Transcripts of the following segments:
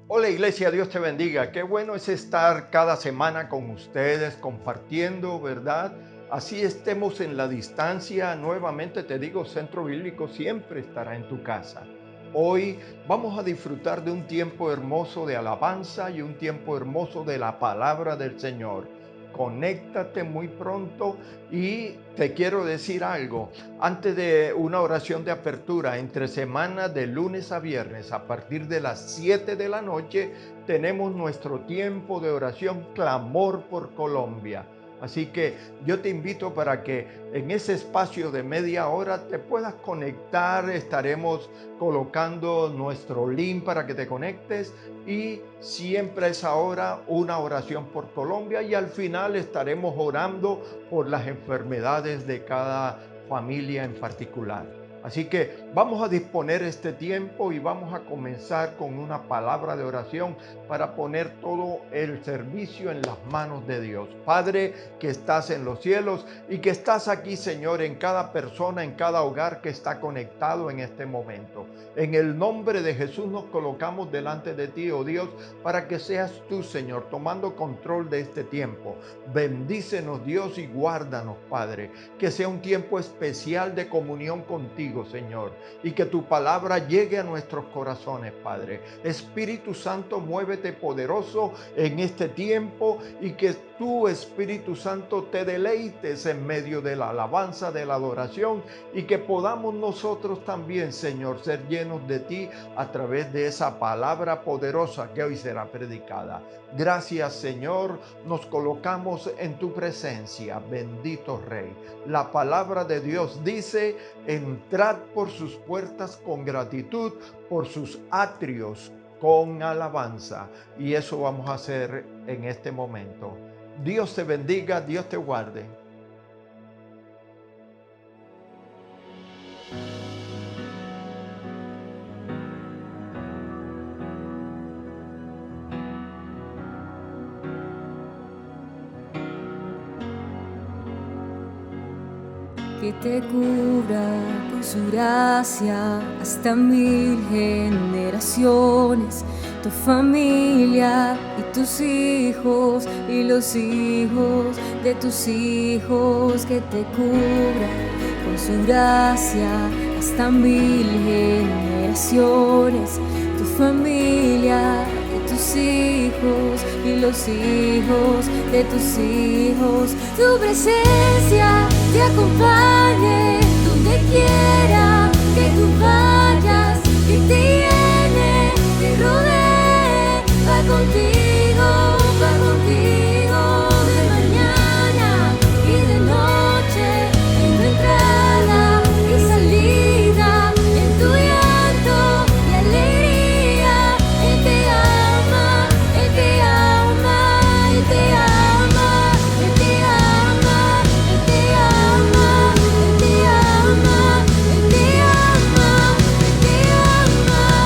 Hola iglesia, Dios te bendiga. Qué bueno es estar cada semana con ustedes compartiendo, ¿verdad? Así estemos en la distancia. Nuevamente te digo, Centro Bíblico siempre estará en tu casa. Hoy vamos a disfrutar de un tiempo hermoso de alabanza y un tiempo hermoso de la palabra del Señor. Conéctate muy pronto y te quiero decir algo. Antes de una oración de apertura, entre semana de lunes a viernes, a partir de las 7 de la noche, tenemos nuestro tiempo de oración, clamor por Colombia. Así que yo te invito para que en ese espacio de media hora te puedas conectar. Estaremos colocando nuestro link para que te conectes y siempre a esa hora una oración por Colombia y al final estaremos orando por las enfermedades de cada familia en particular. Así que vamos a disponer este tiempo y vamos a comenzar con una palabra de oración para poner todo el servicio en las manos de Dios. Padre, que estás en los cielos y que estás aquí, Señor, en cada persona, en cada hogar que está conectado en este momento. En el nombre de Jesús nos colocamos delante de ti, oh Dios, para que seas tú, Señor, tomando control de este tiempo. Bendícenos, Dios, y guárdanos, Padre. Que sea un tiempo especial de comunión contigo, Señor, y que tu palabra llegue a nuestros corazones, Padre. Espíritu Santo, muévete poderoso en este tiempo y que tú, Espíritu Santo, te deleites en medio de la alabanza, de la adoración y que podamos nosotros también, Señor, ser llenos de ti a través de esa palabra poderosa que hoy será predicada. Gracias, Señor, nos colocamos en tu presencia, bendito Rey. La palabra de Dios dice: entrad por sus puertas con gratitud, por sus atrios con alabanza. Y eso vamos a hacer en este momento. Dios te bendiga, Dios te guarde. Que te cubra con su gracia hasta 1000 generaciones, tu familia y tus hijos y los hijos de tus hijos. Que te cubra con su gracia hasta 1000 generaciones, tu familia y tus hijos y los hijos de tus hijos. Tu presencia te acompañe donde quiera que tú vayas, que te llene, te rodee, va contigo, de mañana y de noche, en tu entrada y salida, en tu llanto y alegría. Él te ama, Él te ama, Él te ama, Él te ama, Él te ama, Él te ama, Él te ama, Él te ama.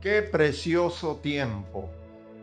Qué precioso tiempo,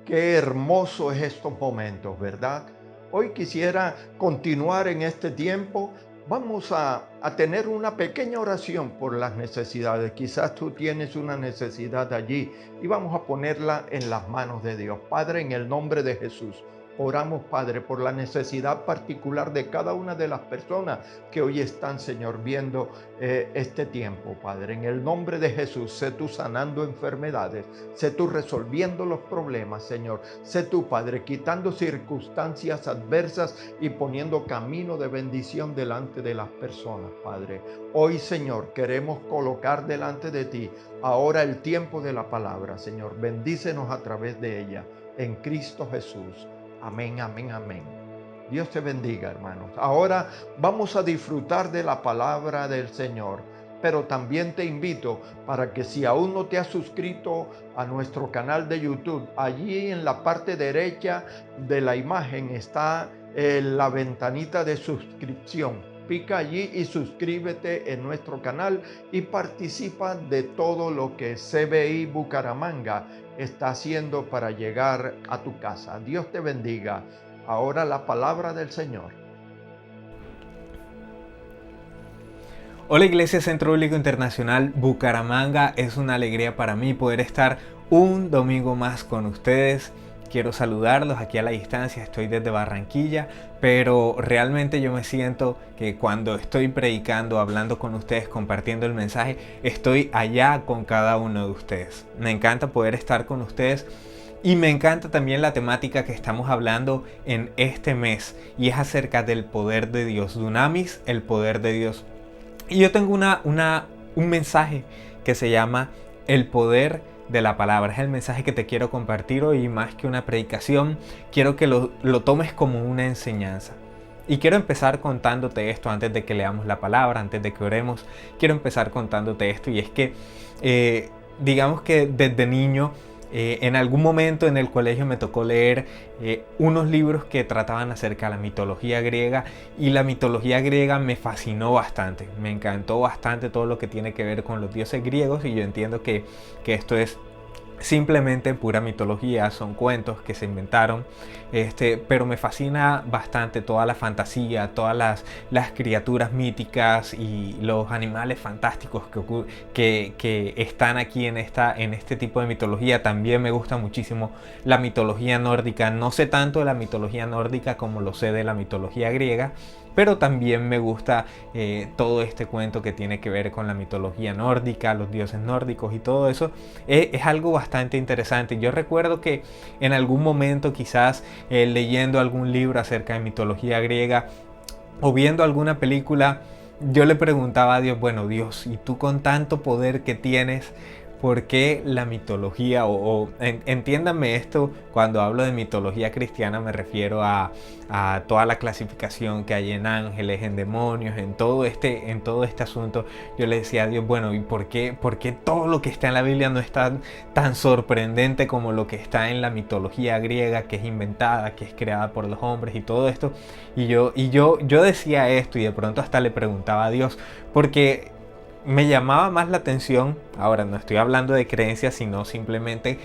qué hermoso es estos momentos, ¿verdad? Hoy quisiera continuar en este tiempo. Vamos a tener una pequeña oración por las necesidades. Quizás tú tienes una necesidad allí y vamos a ponerla en las manos de Dios. Padre, en el nombre de Jesús, oramos, Padre, por la necesidad particular de cada una de las personas que hoy están, Señor, viendo este tiempo, Padre. En el nombre de Jesús, sé tú sanando enfermedades, sé tú resolviendo los problemas, Señor. Sé tú, Padre, quitando circunstancias adversas y poniendo camino de bendición delante de las personas, Padre. Hoy, Señor, queremos colocar delante de ti ahora el tiempo de la palabra, Señor. Bendícenos a través de ella, en Cristo Jesús. Amén, amén, amén. Dios te bendiga, hermanos. Ahora vamos a disfrutar de la palabra del Señor, pero también te invito para que si aún no te has suscrito a nuestro canal de YouTube, allí en la parte derecha de la imagen está la ventanita de suscripción. Pica allí y suscríbete en nuestro canal y participa de todo lo que CBI Bucaramanga está haciendo para llegar a tu casa. Dios te bendiga. Ahora la palabra del Señor. Hola Iglesia Centro Bíblico Internacional Bucaramanga, es una alegría para mí poder estar un domingo más con ustedes. Quiero saludarlos aquí a la distancia, estoy desde Barranquilla, pero realmente yo me siento que cuando estoy predicando, hablando con ustedes, compartiendo el mensaje, estoy allá con cada uno de ustedes. Me encanta poder estar con ustedes y me encanta también la temática que estamos hablando en este mes y es acerca del poder de Dios, Dunamis, el poder de Dios. Y yo tengo un mensaje que se llama el poder de la palabra. Es el mensaje que te quiero compartir hoy, más que una predicación. Quiero que lo tomes como una enseñanza. Y quiero empezar contándote esto antes de que leamos la palabra, antes de que oremos. Quiero empezar contándote esto y es que digamos que desde niño en algún momento en el colegio me tocó leer unos libros que trataban acerca de la mitología griega y la mitología griega me fascinó bastante, me encantó bastante todo lo que tiene que ver con los dioses griegos y yo entiendo que esto es simplemente pura mitología, son cuentos que se inventaron, pero me fascina bastante toda la fantasía, todas las criaturas míticas y los animales fantásticos que están aquí en este tipo de mitología. También me gusta muchísimo la mitología nórdica, no sé tanto de la mitología nórdica como lo sé de la mitología griega, pero también me gusta todo este cuento que tiene que ver con la mitología nórdica, los dioses nórdicos y todo eso. Es algo bastante interesante. Yo recuerdo que en algún momento quizás leyendo algún libro acerca de mitología griega o viendo alguna película, yo le preguntaba a Dios, bueno Dios, ¿y tú con tanto poder que tienes? ¿Por qué la mitología? Entiéndanme esto, cuando hablo de mitología cristiana me refiero a toda la clasificación que hay en ángeles, en demonios, en todo este asunto. Yo le decía a Dios, bueno, ¿y por qué todo lo que está en la Biblia no es tan sorprendente como lo que está en la mitología griega, que es inventada, que es creada por los hombres y todo esto? Y yo decía esto y de pronto hasta le preguntaba a Dios, porque me llamaba más la atención, ahora no estoy hablando de creencias, sino simplemente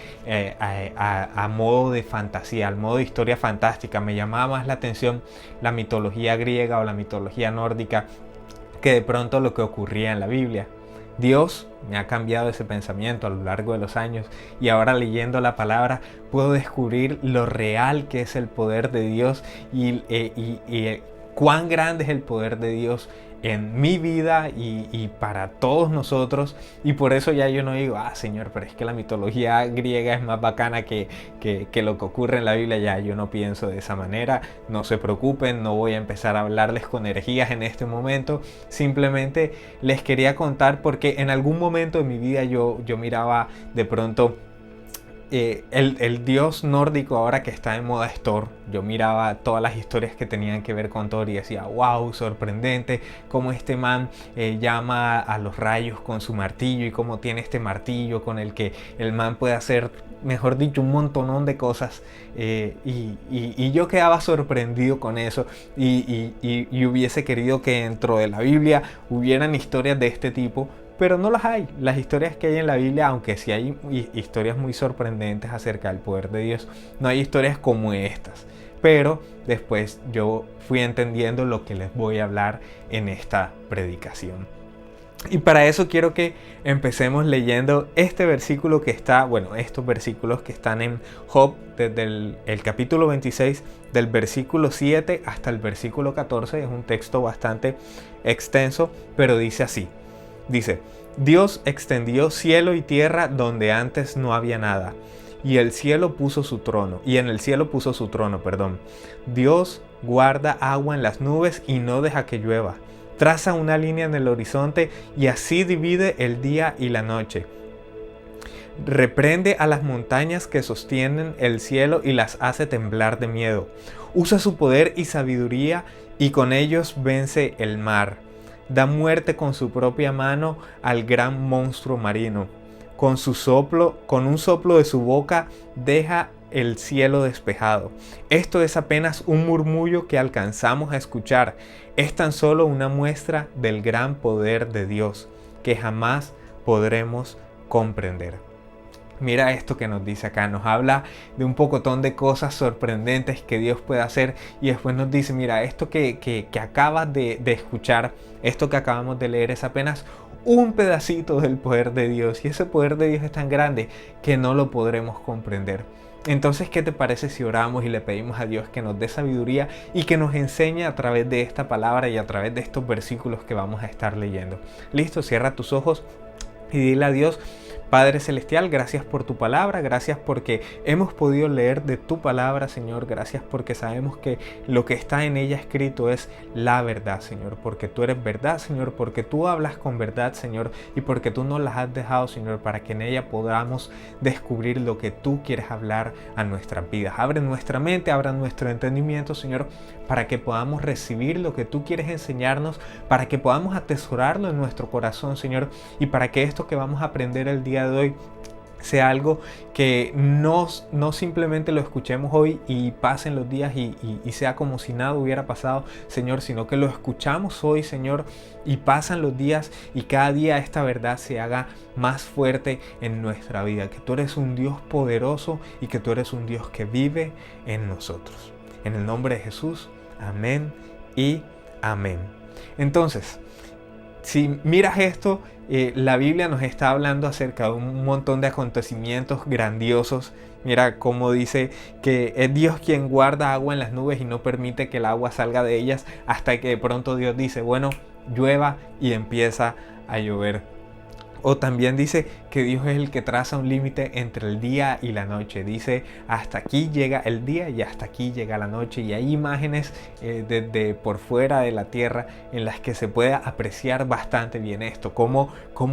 a modo de fantasía, al modo de historia fantástica, me llamaba más la atención la mitología griega o la mitología nórdica que de pronto lo que ocurría en la Biblia. Dios me ha cambiado ese pensamiento a lo largo de los años y ahora leyendo la palabra puedo descubrir lo real que es el poder de Dios y cuán grande es el poder de Dios en mi vida y para todos nosotros, y por eso ya yo no digo, Señor, pero es que la mitología griega es más bacana que lo que ocurre en la Biblia. Ya yo no pienso de esa manera, no se preocupen, no voy a empezar a hablarles con herejías en este momento, simplemente les quería contar porque en algún momento de mi vida yo miraba de pronto el dios nórdico ahora que está de moda es Thor. Yo miraba todas las historias que tenían que ver con Thor y decía, wow, sorprendente cómo este man llama a los rayos con su martillo y cómo tiene este martillo con el que el man puede hacer, mejor dicho, un montonón de cosas y yo quedaba sorprendido con eso y hubiese querido que dentro de la Biblia hubieran historias de este tipo, pero no las hay. Las historias que hay en la Biblia, aunque sí hay historias muy sorprendentes acerca del poder de Dios, no hay historias como estas. Pero después yo fui entendiendo lo que les voy a hablar en esta predicación. Y para eso quiero que empecemos leyendo este versículo que está, bueno, estos versículos que están en Job, desde el capítulo 26, del versículo 7 hasta el versículo 14. Es un texto bastante extenso, pero dice así. Dice: Dios extendió cielo y tierra donde antes no había nada, y el cielo puso su trono, y en el cielo puso su trono, perdón. Dios guarda agua en las nubes y no deja que llueva. Traza una línea en el horizonte y así divide el día y la noche. Reprende a las montañas que sostienen el cielo y las hace temblar de miedo. Usa su poder y sabiduría y con ellos vence el mar. Da muerte con su propia mano al gran monstruo marino. Con un soplo de su boca deja el cielo despejado. Esto es apenas un murmullo que alcanzamos a escuchar. Es tan solo una muestra del gran poder de Dios que jamás podremos comprender. Mira esto que nos dice acá, nos habla de un pocotón de cosas sorprendentes que Dios puede hacer y después nos dice, mira, esto que acabas de escuchar, esto que acabamos de leer es apenas un pedacito del poder de Dios y ese poder de Dios es tan grande que no lo podremos comprender. Entonces, ¿qué te parece si oramos y le pedimos a Dios que nos dé sabiduría y que nos enseñe a través de esta palabra y a través de estos versículos que vamos a estar leyendo? Listo, cierra tus ojos y dile a Dios: Padre Celestial, gracias por tu palabra, gracias porque hemos podido leer de tu palabra, Señor, gracias porque sabemos que lo que está en ella escrito es la verdad, Señor, porque tú eres verdad, Señor, porque tú hablas con verdad, Señor, y porque tú nos las has dejado, Señor, para que en ella podamos descubrir lo que tú quieres hablar a nuestras vidas. Abre nuestra mente, abre nuestro entendimiento, Señor, para que podamos recibir lo que tú quieres enseñarnos, para que podamos atesorarlo en nuestro corazón, Señor, y para que esto que vamos a aprender el día de hoy sea algo que no simplemente lo escuchemos hoy y pasen los días y sea como si nada hubiera pasado, Señor, sino que lo escuchamos hoy, Señor, y pasan los días y cada día esta verdad se haga más fuerte en nuestra vida, que tú eres un Dios poderoso y que tú eres un Dios que vive en nosotros. En el nombre de Jesús, amén y amén. Entonces, si miras esto, la Biblia nos está hablando acerca de un montón de acontecimientos grandiosos. Mira cómo dice que es Dios quien guarda agua en las nubes y no permite que el agua salga de ellas hasta que de pronto Dios dice, bueno, llueva, y empieza a llover. O también dice que Dios es el que traza un límite entre el día y la noche. Dice, hasta aquí llega el día y hasta aquí llega la noche. Y hay imágenes desde por fuera de la tierra en las que se puede apreciar bastante bien esto. Cómo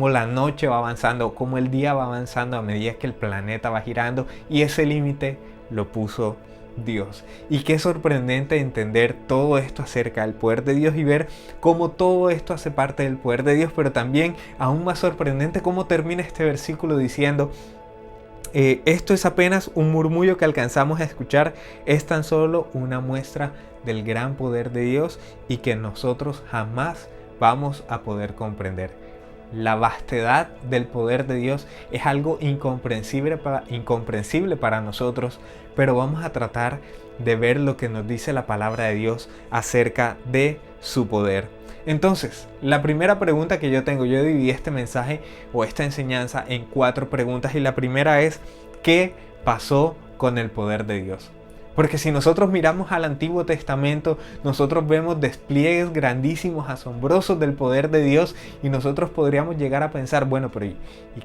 la noche va avanzando, cómo el día va avanzando a medida que el planeta va girando. Y ese límite lo puso Dios. Y qué sorprendente entender todo esto acerca del poder de Dios y ver cómo todo esto hace parte del poder de Dios, pero también aún más sorprendente cómo termina este versículo diciendo, esto es apenas un murmullo que alcanzamos a escuchar, es tan solo una muestra del gran poder de Dios y que nosotros jamás vamos a poder comprender. La vastedad del poder de Dios es algo incomprensible para nosotros, pero vamos a tratar de ver lo que nos dice la palabra de Dios acerca de su poder. Entonces, la primera pregunta que yo tengo, yo dividí este mensaje o esta enseñanza en 4 preguntas y la primera es, ¿qué pasó con el poder de Dios? Porque si nosotros miramos al Antiguo Testamento, nosotros vemos despliegues grandísimos, asombrosos del poder de Dios y nosotros podríamos llegar a pensar, bueno, pero ¿y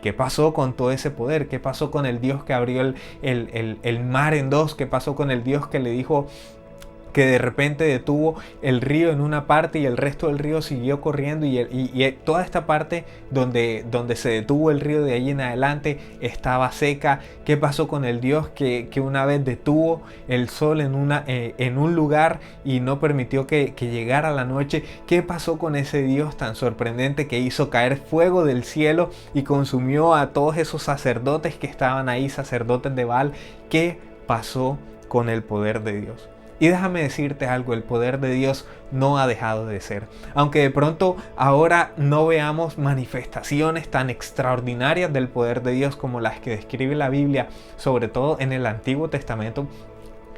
qué pasó con todo ese poder? ¿Qué pasó con el Dios que abrió el mar en dos? ¿Qué pasó con el Dios que le dijo que de repente detuvo el río en una parte y el resto del río siguió corriendo y toda esta parte donde se detuvo el río de ahí en adelante estaba seca? ¿Qué pasó con el Dios que una vez detuvo el sol en un lugar y no permitió que llegara la noche? ¿Qué pasó con ese Dios tan sorprendente que hizo caer fuego del cielo y consumió a todos esos sacerdotes que estaban ahí, sacerdotes de Baal? ¿Qué pasó con el poder de Dios? Y déjame decirte algo, el poder de Dios no ha dejado de ser. Aunque de pronto ahora no veamos manifestaciones tan extraordinarias del poder de Dios como las que describe la Biblia, sobre todo en el Antiguo Testamento,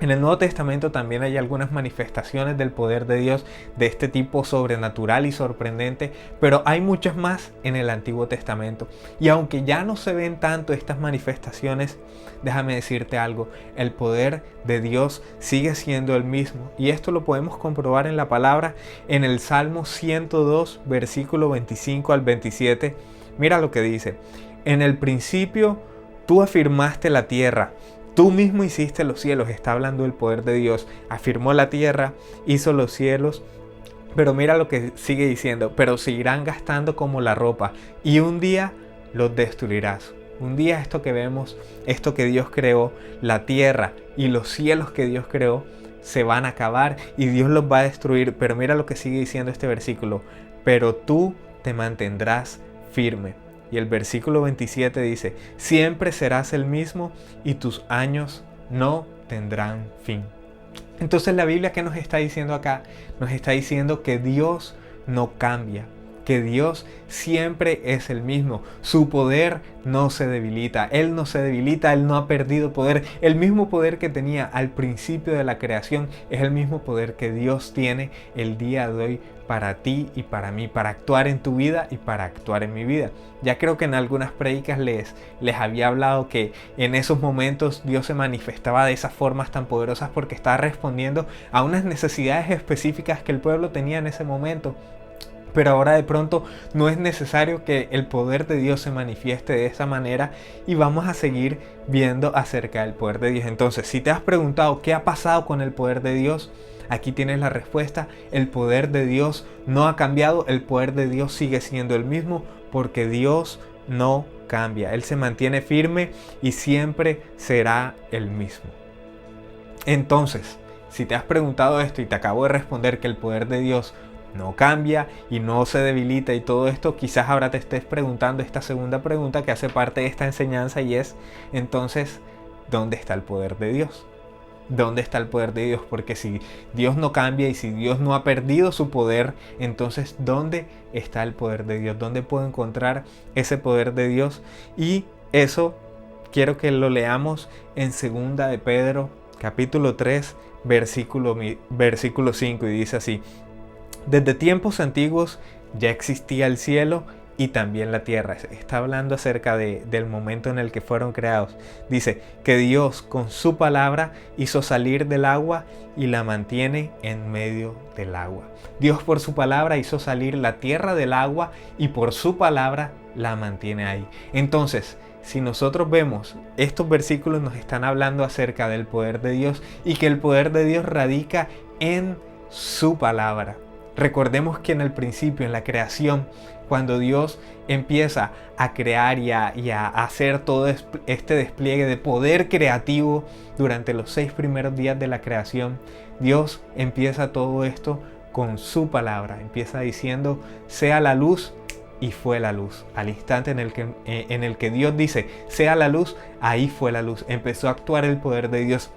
en el Nuevo Testamento también hay algunas manifestaciones del poder de Dios de este tipo sobrenatural y sorprendente, pero hay muchas más en el Antiguo Testamento. Y aunque ya no se ven tanto estas manifestaciones, déjame decirte algo, el poder de Dios sigue siendo el mismo. Y esto lo podemos comprobar en la palabra en el Salmo 102, versículo 25 al 27. Mira lo que dice: en el principio tú afirmaste la tierra. Tú mismo hiciste los cielos. Está hablando del poder de Dios. Afirmó la tierra, hizo los cielos. Pero mira lo que sigue diciendo: pero se irán gastando como la ropa, y un día los destruirás. Un día esto que vemos, esto que Dios creó, la tierra y los cielos que Dios creó, se van a acabar y Dios los va a destruir. Pero mira lo que sigue diciendo este versículo: pero tú te mantendrás firme. Y el versículo 27 dice: siempre serás el mismo y tus años no tendrán fin. Entonces la Biblia, ¿qué nos está diciendo acá? Nos está diciendo que Dios no cambia, que Dios siempre es el mismo. Su poder no se debilita. Él no se debilita, Él no ha perdido poder. El mismo poder que tenía al principio de la creación es el mismo poder que Dios tiene el día de hoy para ti y para mí, para actuar en tu vida y para actuar en mi vida. Ya creo que en algunas prédicas les había hablado que en esos momentos Dios se manifestaba de esas formas tan poderosas porque estaba respondiendo a unas necesidades específicas que el pueblo tenía en ese momento. Pero ahora de pronto no es necesario que el poder de Dios se manifieste de esa manera, y vamos a seguir viendo acerca del poder de Dios. Entonces, si te has preguntado qué ha pasado con el poder de Dios, aquí tienes la respuesta. El poder de Dios no ha cambiado, el poder de Dios sigue siendo el mismo, porque Dios no cambia. Él se mantiene firme y siempre será el mismo. Entonces, si te has preguntado esto y te acabo de responder que el poder de Dios no cambia y no se debilita y todo esto, quizás ahora te estés preguntando esta segunda pregunta que hace parte de esta enseñanza, y es: entonces, ¿dónde está el poder de Dios? ¿Dónde está el poder de Dios? Porque si Dios no cambia y si Dios no ha perdido su poder, entonces ¿dónde está el poder de Dios? ¿Dónde puedo encontrar ese poder de Dios? Y eso quiero que lo leamos en 2 de Pedro, capítulo 3, versículo 5, y dice así: desde tiempos antiguos ya existía el cielo y también la tierra. Está hablando acerca del momento en el que fueron creados. Dice que Dios con su palabra hizo salir del agua y la mantiene en medio del agua. Dios por su palabra hizo salir la tierra del agua y por su palabra la mantiene ahí. Entonces, si nosotros vemos, estos versículos nos están hablando acerca del poder de Dios y que el poder de Dios radica en su palabra. Recordemos que en el principio, en la creación, cuando Dios empieza a crear y a hacer todo este despliegue de poder creativo durante los 6 primeros días de la creación, Dios empieza todo esto con su palabra. Empieza diciendo: sea la luz, y fue la luz. Al instante en el que Dios dice: sea la luz, ahí fue la luz. Empezó a actuar el poder de Dios.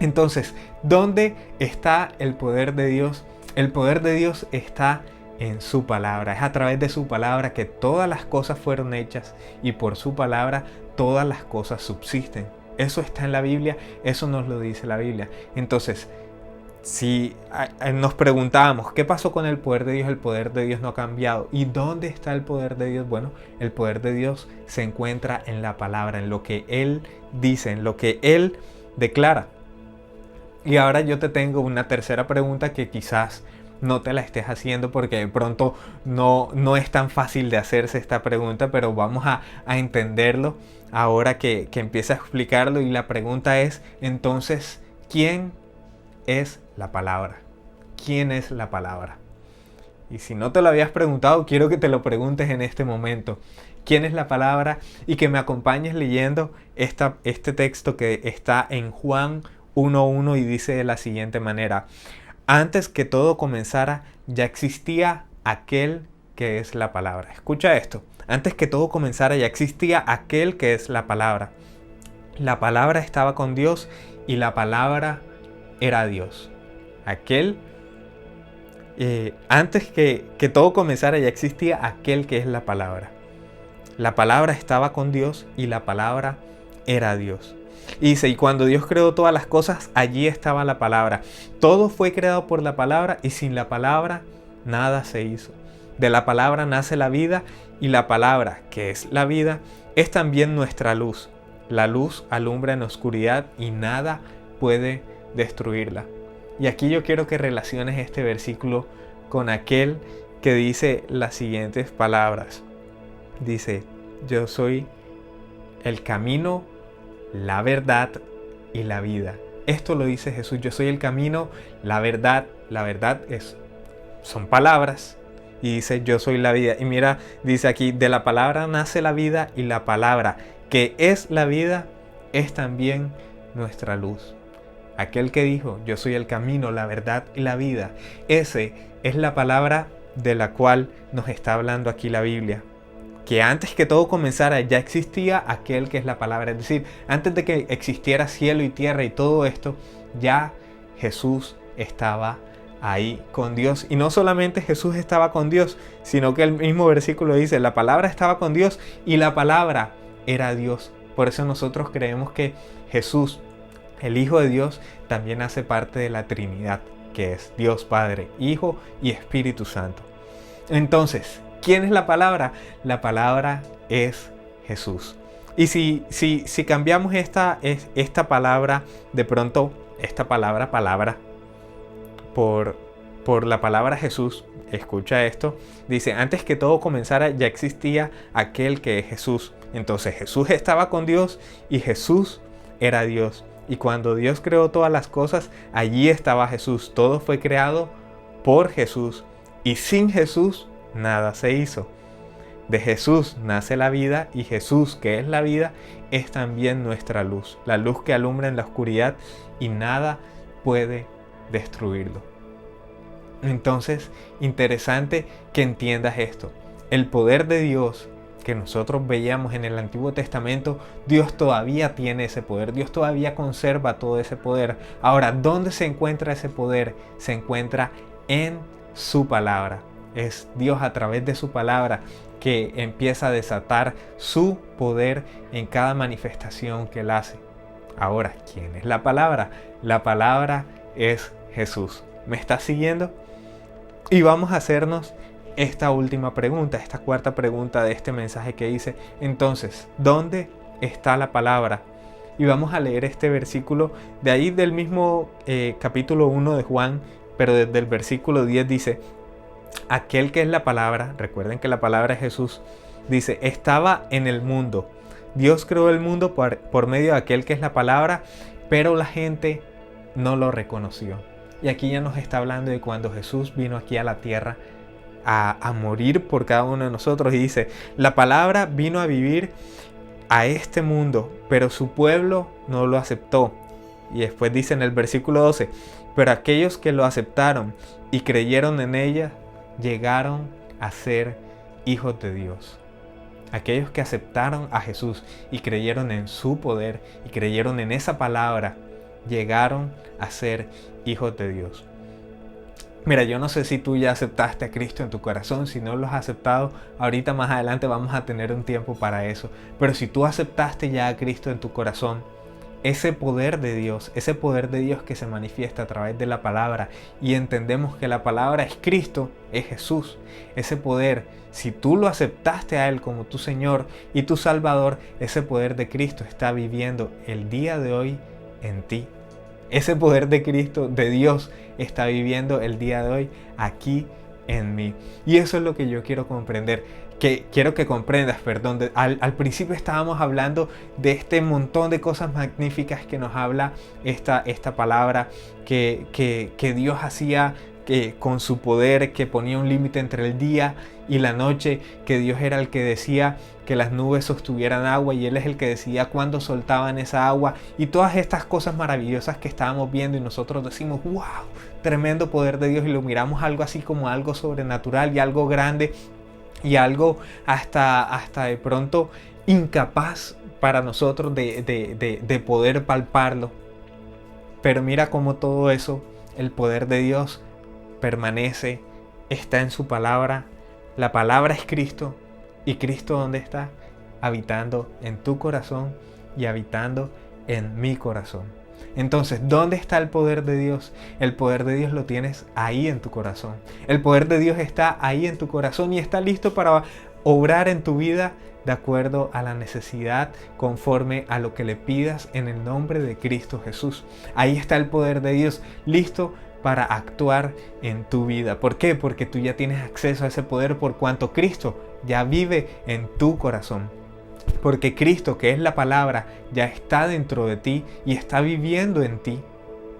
Entonces, ¿dónde está el poder de Dios? El poder de Dios está en su palabra. Es a través de su palabra que todas las cosas fueron hechas, y por su palabra todas las cosas subsisten. Eso está en la Biblia, eso nos lo dice la Biblia. Entonces, si nos preguntábamos ¿qué pasó con el poder de Dios no ha cambiado. ¿Y dónde está el poder de Dios? Bueno, el poder de Dios se encuentra en la palabra, en lo que Él dice, en lo que Él declara. Y ahora yo te tengo una tercera pregunta que quizás no te la estés haciendo porque de pronto no es tan fácil de hacerse esta pregunta, pero vamos a entenderlo ahora que empieza a explicarlo. Y la pregunta es, entonces, ¿quién es la palabra? ¿Quién es la palabra? Y si no te lo habías preguntado, quiero que te lo preguntes en este momento. ¿Quién es la palabra? Y que me acompañes leyendo este texto que está en Juan 1:1 y dice de la siguiente manera: antes que todo comenzara, ya existía aquel que es la palabra. Escucha esto: antes que todo comenzara, ya existía aquel que es la palabra. La palabra estaba con Dios y la palabra era Dios. aquel, antes que todo comenzara ya existía aquel que es la palabra. La palabra estaba con Dios y la palabra era Dios. Y dice, y cuando Dios creó todas las cosas, allí estaba la palabra. Todo fue creado por la palabra y sin la palabra nada se hizo. De la palabra nace la vida y la palabra, que es la vida, es también nuestra luz. La luz alumbra en la oscuridad y nada puede destruirla. Y aquí yo quiero que relaciones este versículo con aquel que dice las siguientes palabras. Dice, yo soy el camino, la verdad y la vida. Esto lo dice Jesús, yo soy el camino, la verdad son palabras. Y dice, yo soy la vida. Y mira, dice aquí, de la palabra nace la vida y la palabra, que es la vida, es también nuestra luz. Aquel que dijo, yo soy el camino, la verdad y la vida. Ese es la palabra de la cual nos está hablando aquí la Biblia. Que antes que todo comenzara ya existía aquel que es la palabra. Es decir, antes de que existiera cielo y tierra y todo esto, ya Jesús estaba ahí con Dios. Y no solamente Jesús estaba con Dios, sino que el mismo versículo dice, la palabra estaba con Dios y la palabra era Dios. Por eso nosotros creemos que Jesús, el Hijo de Dios, también hace parte de la Trinidad, que es Dios Padre, Hijo y Espíritu Santo. Entonces, ¿quién es la palabra? La palabra es Jesús. Y si cambiamos esta palabra, de pronto, esta palabra por la palabra Jesús, escucha esto, dice, antes que todo comenzara ya existía aquel que es Jesús. Entonces Jesús estaba con Dios y Jesús era Dios. Y cuando Dios creó todas las cosas, allí estaba Jesús. Todo fue creado por Jesús y sin Jesús nada se hizo. De Jesús nace la vida y Jesús, que es la vida, es también nuestra luz. La luz que alumbra en la oscuridad y nada puede destruirlo. Entonces, interesante que entiendas esto. El poder de Dios que nosotros veíamos en el Antiguo Testamento, Dios todavía tiene ese poder, Dios todavía conserva todo ese poder. Ahora, ¿dónde se encuentra ese poder? Se encuentra en su palabra. Es Dios a través de su palabra que empieza a desatar su poder en cada manifestación que Él hace. Ahora, ¿quién es la palabra? La palabra es Jesús. ¿Me estás siguiendo? Y vamos a hacernos esta última pregunta, esta cuarta pregunta de este mensaje que dice, entonces, ¿dónde está la palabra? Y vamos a leer este versículo de ahí del mismo capítulo 1 de Juan, pero desde el versículo 10 dice, aquel que es la palabra, recuerden que la palabra es Jesús, dice, estaba en el mundo. Dios creó el mundo por medio de aquel que es la palabra, pero la gente no lo reconoció. Y aquí ya nos está hablando de cuando Jesús vino aquí a la tierra a morir por cada uno de nosotros. Y dice, la palabra vino a vivir a este mundo, pero su pueblo no lo aceptó. Y después dice en el versículo 12, pero aquellos que lo aceptaron y creyeron en ella, llegaron a ser hijos de Dios. Aquellos que aceptaron a Jesús y creyeron en su poder y creyeron en esa palabra, llegaron a ser hijos de Dios. Mira, yo no sé si tú ya aceptaste a Cristo en tu corazón. Si no lo has aceptado, ahorita más adelante vamos a tener un tiempo para eso. Pero si tú aceptaste ya a Cristo en tu corazón, ese poder de Dios que se manifiesta a través de la palabra, y entendemos que la palabra es Cristo, es Jesús. Ese poder, si tú lo aceptaste a Él como tu Señor y tu Salvador, ese poder de Cristo está viviendo el día de hoy en ti. Ese poder de Cristo, de Dios, está viviendo el día de hoy aquí en mí. Y eso es lo que yo quiero comprender. Quiero que comprendas, perdón. Al principio estábamos hablando de este montón de cosas magníficas que nos habla esta palabra que Dios hacía con su poder, que ponía un límite entre el día y la noche, que Dios era el que decía que las nubes sostuvieran agua y Él es el que decía cuándo soltaban esa agua, y todas estas cosas maravillosas que estábamos viendo, y nosotros decimos, wow, tremendo poder de Dios, y lo miramos algo así como algo sobrenatural y algo grande y algo hasta de pronto incapaz para nosotros de poder palparlo. Pero mira cómo todo eso El poder de Dios permanece, está en su palabra. La palabra es Cristo. ¿Y Cristo dónde está? Habitando en tu corazón y habitando en mi corazón. Entonces, ¿dónde está el poder de Dios? El poder de Dios lo tienes ahí en tu corazón. El poder de Dios está ahí en tu corazón y está listo para obrar en tu vida de acuerdo a la necesidad, conforme a lo que le pidas en el nombre de Cristo Jesús. Ahí está el poder de Dios, listo para actuar en tu vida. ¿Por qué? Porque tú ya tienes acceso a ese poder por cuanto Cristo ya vive en tu corazón. Porque Cristo, que es la palabra, ya está dentro de ti y está viviendo en ti.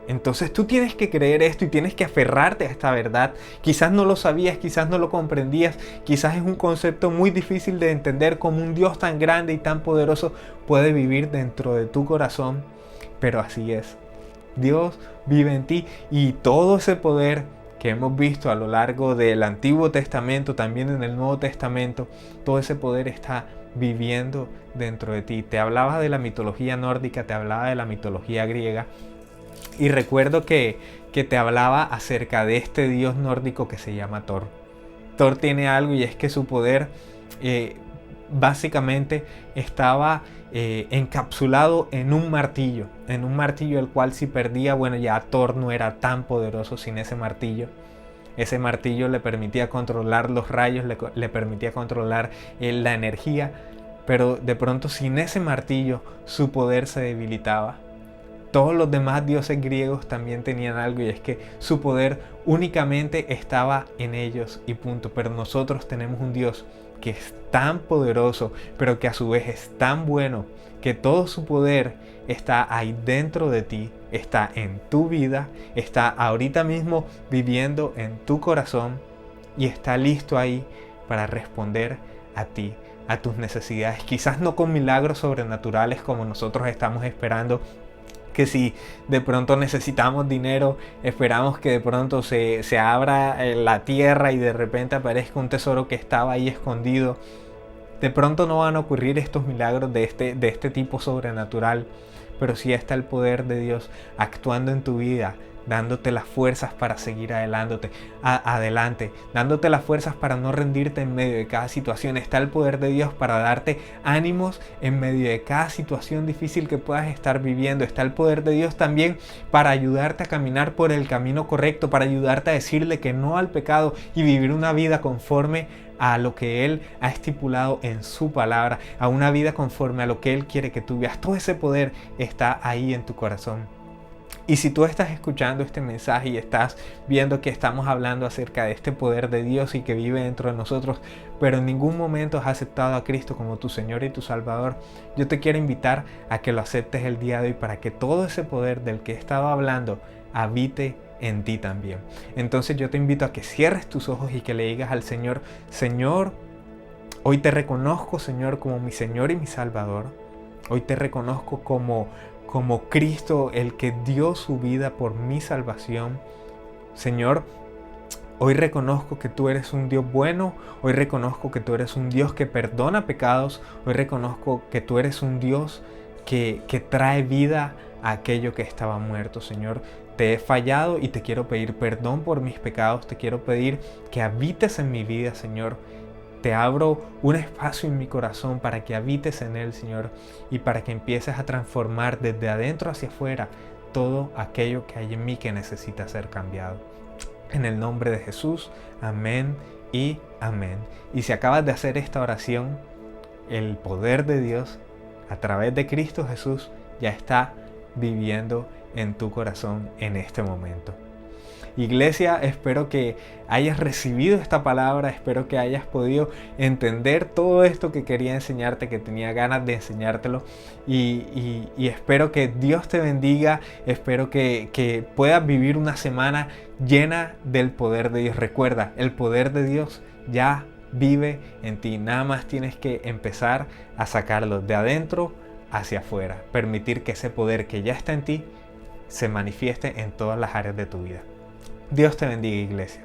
Entonces tú tienes que creer esto y tienes que aferrarte a esta verdad. Quizás no lo sabías, quizás no lo comprendías, quizás es un concepto muy difícil de entender cómo un Dios tan grande y tan poderoso puede vivir dentro de tu corazón. Pero así es. Dios vive en ti y todo ese poder que hemos visto a lo largo del Antiguo Testamento, también en el Nuevo Testamento, todo ese poder está viviendo dentro de ti. Te hablaba de la mitología nórdica, te hablaba de la mitología griega y recuerdo que te hablaba acerca de este dios nórdico que se llama Thor. Thor tiene algo y es que su poder básicamente estaba encapsulado en un martillo el cual si perdía, bueno, ya Thor no era tan poderoso sin ese martillo. Ese martillo le permitía controlar los rayos, le permitía controlar la energía, pero de pronto sin ese martillo su poder se debilitaba. Todos los demás dioses griegos también tenían algo y es que su poder únicamente estaba en ellos y punto. Pero nosotros tenemos un Dios que es tan poderoso, pero que a su vez es tan bueno, que todo su poder está ahí dentro de ti, está en tu vida, está ahorita mismo viviendo en tu corazón y está listo ahí para responder a ti, a tus necesidades. Quizás no con milagros sobrenaturales como nosotros estamos esperando, que si de pronto necesitamos dinero, esperamos que de pronto se abra la tierra y de repente aparezca un tesoro que estaba ahí escondido. De pronto no van a ocurrir estos milagros de este tipo sobrenatural, pero sí está el poder de Dios actuando en tu vida, dándote las fuerzas para seguir adelante, dándote las fuerzas para no rendirte en medio de cada situación. Está el poder de Dios para darte ánimos en medio de cada situación difícil que puedas estar viviendo. Está el poder de Dios también para ayudarte a caminar por el camino correcto, para ayudarte a decirle que no al pecado y vivir una vida conforme a lo que Él ha estipulado en su palabra, a una vida conforme a lo que Él quiere que tú vivas. Todo ese poder está ahí en tu corazón. Y si tú estás escuchando este mensaje y estás viendo que estamos hablando acerca de este poder de Dios y que vive dentro de nosotros, pero en ningún momento has aceptado a Cristo como tu Señor y tu Salvador, yo te quiero invitar a que lo aceptes el día de hoy para que todo ese poder del que he estado hablando habite en ti también. Entonces yo te invito a que cierres tus ojos y que le digas al Señor: Señor, hoy te reconozco, Señor, como mi Señor y mi Salvador. Hoy te reconozco como Cristo, el que dio su vida por mi salvación. Señor, hoy reconozco que tú eres un Dios bueno. Hoy reconozco que tú eres un Dios que perdona pecados. Hoy reconozco que tú eres un Dios que trae vida a aquello que estaba muerto. Señor, te he fallado y te quiero pedir perdón por mis pecados. Te quiero pedir que habites en mi vida, Señor. Te abro un espacio en mi corazón para que habites en él, Señor, y para que empieces a transformar desde adentro hacia afuera todo aquello que hay en mí que necesita ser cambiado. En el nombre de Jesús, amén y amén. Y si acabas de hacer esta oración, el poder de Dios a través de Cristo Jesús ya está viviendo en tu corazón en este momento. Iglesia, espero que hayas recibido esta palabra, espero que hayas podido entender todo esto que quería enseñarte, que tenía ganas de enseñártelo y espero que Dios te bendiga, espero que puedas vivir una semana llena del poder de Dios. Recuerda, el poder de Dios ya vive en ti, nada más tienes que empezar a sacarlo de adentro hacia afuera, permitir que ese poder que ya está en ti se manifieste en todas las áreas de tu vida. Dios te bendiga, iglesia.